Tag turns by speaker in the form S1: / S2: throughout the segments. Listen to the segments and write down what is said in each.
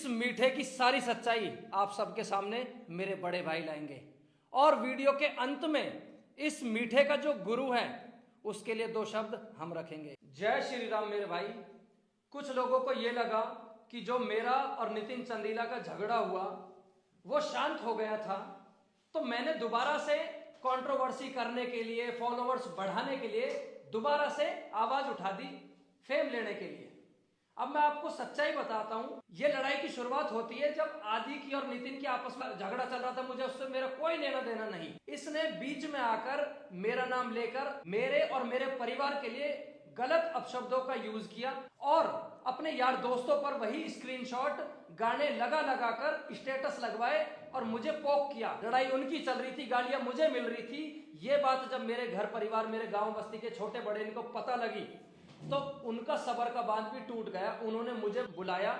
S1: इस मीठे की सारी सच्चाई आप सबके सामने मेरे बड़े भाई लाएंगे और वीडियो के अंत में इस मीठे का जो गुरु है उसके लिए 2 शब्द हम रखेंगे। जय श्री राम मेरे भाई। कुछ लोगों को यह लगा कि जो मेरा और नितिन चंदीला का झगड़ा हुआ वो शांत हो गया था, तो मैंने दोबारा से कंट्रोवर्सी करने के लिए, फॉलोअर्स बढ़ाने के लिए दोबारा से आवाज उठा दी, फेम लेने के लिए। अब मैं आपको सच्चाई बताता हूं। ये लड़ाई की शुरुआत होती है जब आदि की और नितिन की आपस में झगड़ा चल रहा था। मुझे उससे मेरा कोई लेना देना नहीं। इसने बीच में आकर मेरा नाम लेकर मेरे और मेरे परिवार के लिए गलत अपशब्दों का यूज किया और अपने यार दोस्तों पर वही स्क्रीनशॉट गाने लगा लगा कर स्टेटस लगवाए और मुझे पोक किया। लड़ाई उनकी चल रही थी, गालियां मुझे मिल रही थी। ये बात जब मेरे घर परिवार, मेरे गांव बस्ती के छोटे बड़े इनको पता लगी तो उनका सबर का बांध भी टूट गया। उन्होंने मुझे बुलाया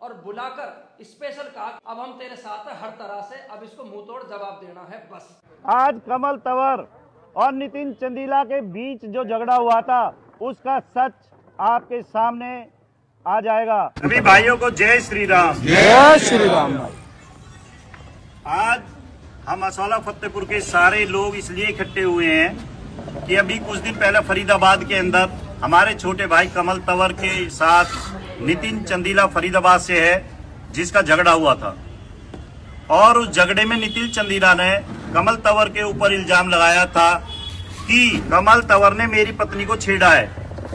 S1: और बुलाकर स्पेशल कहा, अब हम तेरे साथ हैं हर तरह से, अब इसको मुंह तोड़ जवाब देना है बस।
S2: आज कमल तंवर और नितिन चंदीला के बीच जो झगड़ा हुआ था उसका सच आपके सामने आ जाएगा। सभी भाइयों को जय श्री राम।
S3: जय श्री राम।
S2: आज हम असौला फतेहपुर के सारे लोग इसलिए इकट्ठे हुए हैं कि अभी कुछ दिन पहले फरीदाबाद के अंदर हमारे छोटे भाई कमल तंवर के साथ नितिन चंदीला फरीदाबाद से है, जिसका झगड़ा हुआ था। और उस झगड़े में नितिन चंदीला ने कमल तंवर के ऊपर इल्जाम लगाया था कि कमल तंवर ने मेरी पत्नी को छेड़ा है,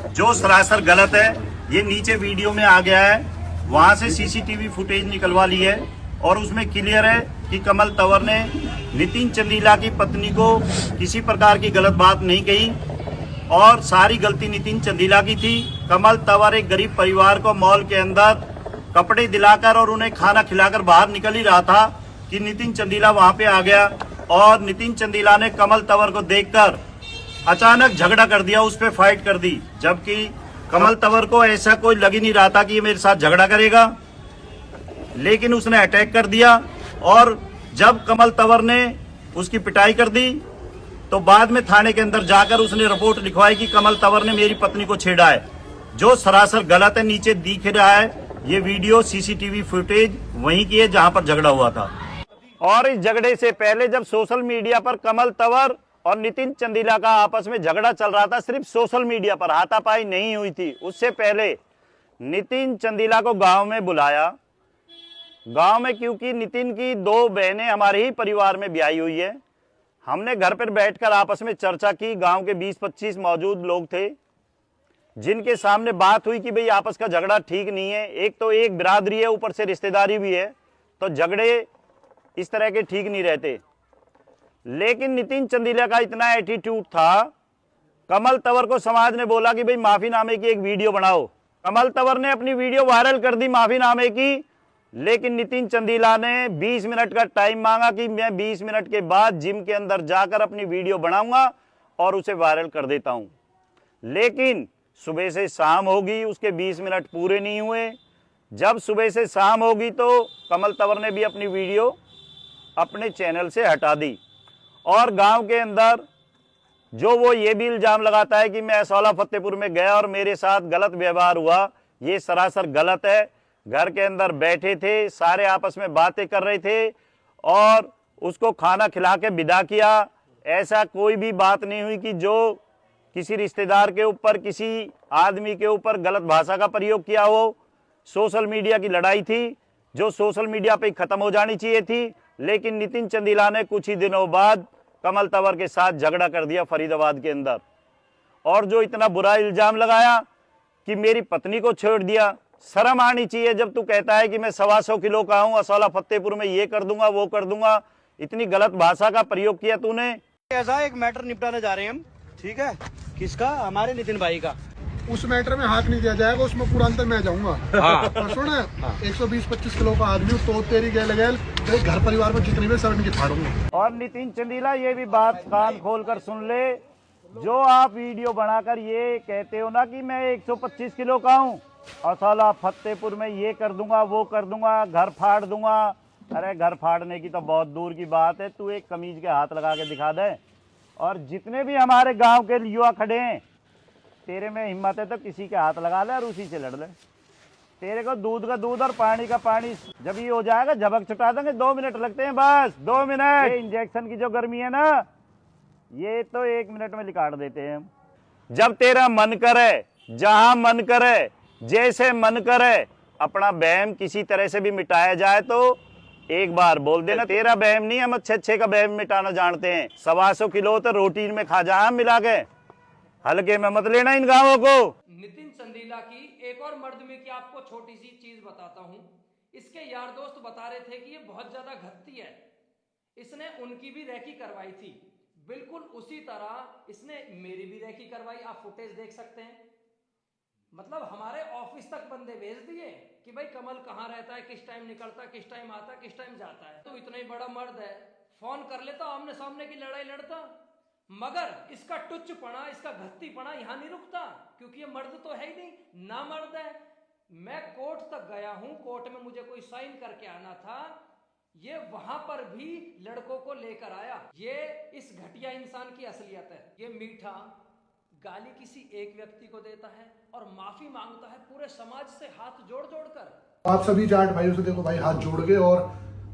S2: जो सरासर गलत है। ये नीचे वीडियो में आ गया है, वहां से सीसीटीवी फुटेज निकलवा ली है और उसमें क्लियर है कि कमल तंवर ने नितिन चंदीला की पत्नी को किसी प्रकार की गलत बात नहीं कही और सारी गलती नितिन चंदीला की थी। कमल तंवर एक गरीब परिवार को मॉल के अंदर कपड़े दिलाकर और उन्हें खाना खिलाकर बाहर निकल ही रहा था कि नितिन चंदीला वहां पे आ गया और नितिन चंदीला ने कमल तंवर को देखकर अचानक झगड़ा कर दिया, उस पर फाइट कर दी। जबकि कमल तंवर को ऐसा कोई लग ही नहीं रहा था कि ये मेरे साथ झगड़ा करेगा, लेकिन उसने अटैक कर दिया। और जब कमल तंवर ने उसकी पिटाई कर दी तो बाद में थाने के अंदर जाकर उसने रिपोर्ट लिखवाई कि कमल तंवर ने मेरी पत्नी को छेड़ा है, जो सरासर गलत है। नीचे दिख रहा है ये वीडियो, सीसीटीवी फुटेज वहीं की है जहां पर झगड़ा हुआ था। और इस झगड़े से पहले जब सोशल मीडिया पर कमल तंवर और नितिन चंदीला का आपस में झगड़ा चल रहा था, सिर्फ सोशल मीडिया पर, हाथापाई नहीं हुई थी। उससे पहले नितिन चंदीला को गांव में बुलाया। गांव में क्योंकि नितिन की 2 बहनें हमारे ही परिवार में ब्याही हुई है, हमने घर पर बैठकर आपस में चर्चा की। गांव के 20-25 मौजूद लोग थे जिनके सामने बात हुई कि भाई आपस का झगड़ा ठीक नहीं है। एक तो एक बिरादरी है, ऊपर से रिश्तेदारी भी है, तो झगड़े इस तरह के ठीक नहीं रहते। लेकिन नितिन चंदीला का इतना एटीट्यूड था, कमल तंवर को समाज ने बोला कि भाई माफीनामे की एक वीडियो बनाओ। कमल तंवर ने अपनी वीडियो वायरल कर दी माफीनामे की, लेकिन नितिन चंदीला ने 20 मिनट का टाइम मांगा कि मैं 20 मिनट के बाद जिम के अंदर जाकर अपनी वीडियो बनाऊंगा और उसे वायरल कर देता हूं। लेकिन सुबह से शाम होगी, उसके 20 मिनट पूरे नहीं हुए। जब सुबह से शाम होगी तो कमल तंवर ने भी अपनी वीडियो अपने चैनल से हटा दी और गांव के अंदर जो वो ये भी इल्जाम लगाता है कि मैं असौला फतेहपुर में गया और मेरे साथ गलत व्यवहार हुआ, ये सरासर गलत है। घर के अंदर बैठे थे, सारे आपस में बातें कर रहे थे और उसको खाना खिला के विदा किया। ऐसा कोई भी बात नहीं हुई कि जो किसी रिश्तेदार के ऊपर, किसी आदमी के ऊपर गलत भाषा का प्रयोग किया हो। सोशल मीडिया की लड़ाई थी जो सोशल मीडिया पे खत्म हो जानी चाहिए थी, लेकिन नितिन चंदीला ने कुछ ही दिनों बाद कमल तंवर के साथ झगड़ा कर दिया फरीदाबाद के अंदर। और जो इतना बुरा इल्जाम लगाया कि मेरी पत्नी को छेड़ दिया, शर्म आनी चाहिए जब तू कहता है कि मैं 125 किलो का हूं, असौला फतेहपुर में ये कर दूंगा वो कर दूंगा। इतनी गलत भाषा का प्रयोग किया तूने।
S3: ऐसा एक मैटर निपटाने जा रहे हैं हम, ठीक है? किसका? हमारे नितिन भाई का।
S4: उस मैटर में हाथ नहीं दिया जाएगा, उसमें पूरा अंतर मैं जाऊंगा। हाँ। सुन, 120-25 किलो का आदमी तो तेरी गैल तेरे घर परिवार में जितनी भी सब की फाड़ूंगा।
S2: और नितिन चंदीला ये भी बात कान खोल कर सुन ले, जो आप वीडियो बनाकर ये कहते हो ना कि मैं 125 किलो का हूँ, असौला फतेहपुर में ये कर दूंगा वो कर दूंगा, घर फाड़ दूंगा। अरे घर फाड़ने की तो बहुत दूर की बात है, तू एक कमीज के हाथ लगा के दिखा दे। और जितने भी हमारे गांव के युवा खड़े हैं, तेरे में हिम्मत है तो किसी के हाथ लगा ले और उसी से लड़ ले। तेरे को दूध का दूध और पानी का पानी, जब ये हो जाएगा झपक छुटा देंगे। 2 मिनट लगते हैं, बस 2 मिनट। ये इंजेक्शन की जो गर्मी है ना, ये तो 1 मिनट में निकाल देते हैं हम। जब तेरा मन करे, जहां मन करे, जैसे मन करे, अपना बहम किसी तरह से भी मिटाया जाए तो एक बार बोल देना। तेरा बहम नहीं, हम अच्छे का बहम मिटाना जानते हैं। 125 किलो तो रोटी में खा जा मिला के, हल्के में मत लेना इन गाँवों को।
S1: नितिन चंदेला की एक और मर्दमी की आपको छोटी सी चीज बताता हूं। इसके यार दोस्त बता रहे थे कि ये बहुत ज्यादा घत्ती है, इसने उनकी भी रेकी करवाई थी। बिल्कुल उसी तरह इसने मेरी भी रेकी करवाई। आप फुटेज देख सकते हैं। मतलब हमारे ऑफिस तक बंदे भेज दिए कि भाई कमल कहाँ रहता है, किस टाइम निकलता है, किस टाइम आता है, किस टाइम जाता है। तो इतना ही बड़ा मर्द है, फोन कर लेता, आमने सामने की लड़ाई लड़ता। मगर इसका टुच्चपना, इसका घत्तीपना यहां नहीं रुकता, क्योंकि ये मर्द तो है ही नहीं, ना मर्द है। मैं कोर्ट तक गया हूं, कोर्ट में मुझे कोई साइन करके आना था, ये वहां पर भी लड़कों को लेकर आया। ये इस घटिया इंसान की असलियत है। ये मीठा गाली किसी एक व्यक्ति को देता है और माफी मांगता है पूरे समाज से हाथ जोड़ जोड़ कर।
S4: आप सभी जाट भाइयों से देखो भाई हाथ जोड़ के और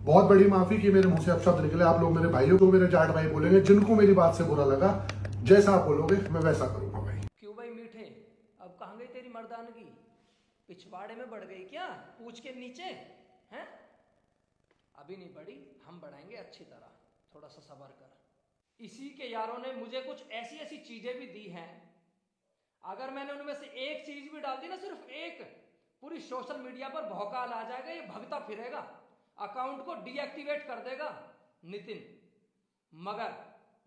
S4: बहुत बड़ी माफी की मेरे मुंह से अपशब्द निकले। आप लोग मेरे भाइयों को, मेरे जाट भाई बोलेंगे, जिनको मेरी बात से बुरा लगा, जैसा आप बोलोगे मैं वैसा करूंगा भाई।
S1: क्यों भाई मीठे, अब कहाँ गई तेरी मर्दानगी? पिछवाड़े में बढ़ गई क्या पूछ के नीचे हैं? अभी नहीं बढ़ी, हम बढ़ाएंगे अच्छी तरह, थोड़ा सा सब्र कर। इसी के यारों ने मुझे कुछ ऐसी ऐसी चीजें भी दी हैं, अगर मैंने उनमें से एक चीज भी डाल दी ना, सिर्फ एक, पूरी सोशल मीडिया पर भौकाल आ जाएगा, ये भगता फिरेगा, अकाउंट को डीएक्टिवेट कर देगा नितिन। मगर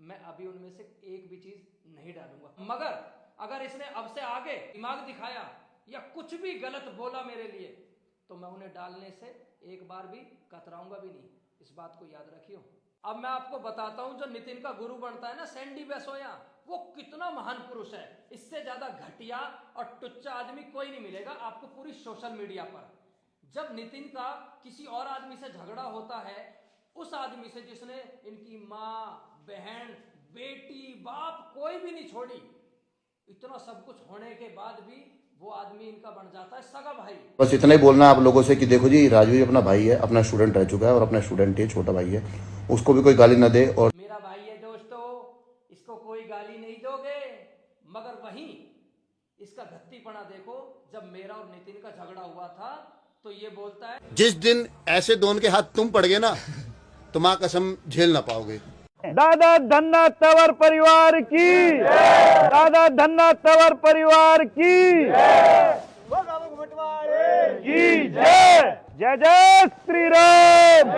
S1: मैं अभी उनमें से एक भी चीज नहीं डालूंगा। मगर अगर इसने अब से आगे दिमाग दिखाया या कुछ भी गलत बोला मेरे लिए, तो मैं उन्हें डालने से एक बार भी कतराऊंगा भी नहीं। इस बात को याद रखियो। अब मैं आपको बताता हूं, जो नितिन का गुरु बनता है ना, सैंडी बेसोया, वो कितना महान पुरुष है। इससे ज्यादा घटिया और टुच्चा आदमी कोई नहीं मिलेगा आपको पूरी सोशल मीडिया पर। जब नितिन का किसी और आदमी से झगड़ा होता है, उस आदमी से जिसने इनकी माँ, बहन, बेटी, बाप कोई भी नहीं छोड़ी, इतना सब कुछ होने के बाद भी वो आदमी इनका बन जाता है सगा भाई।
S5: बस इतना ही बोलना आप लोगों से कि देखो जी, राजवीर अपना भाई है, अपना स्टूडेंट रह चुका है और अपना स्टूडेंट है, छोटा भाई है, उसको भी कोई गाली न दे। और
S1: मेरा भाई है दोस्तों, इसको कोई गाली नहीं दोगे। मगर वहीं इसका घत्तीपना देखो, जब मेरा और नितिन का झगड़ा हुआ था तो ये बोलता है,
S5: जिस दिन ऐसे दोनों के हाथ तुम पड़ गए ना, तो मां कसम झेल ना पाओगे।
S2: दादा धन्ना तंवर परिवार की, दादा धन्ना तंवर परिवार की जय। जय जय श्री राम।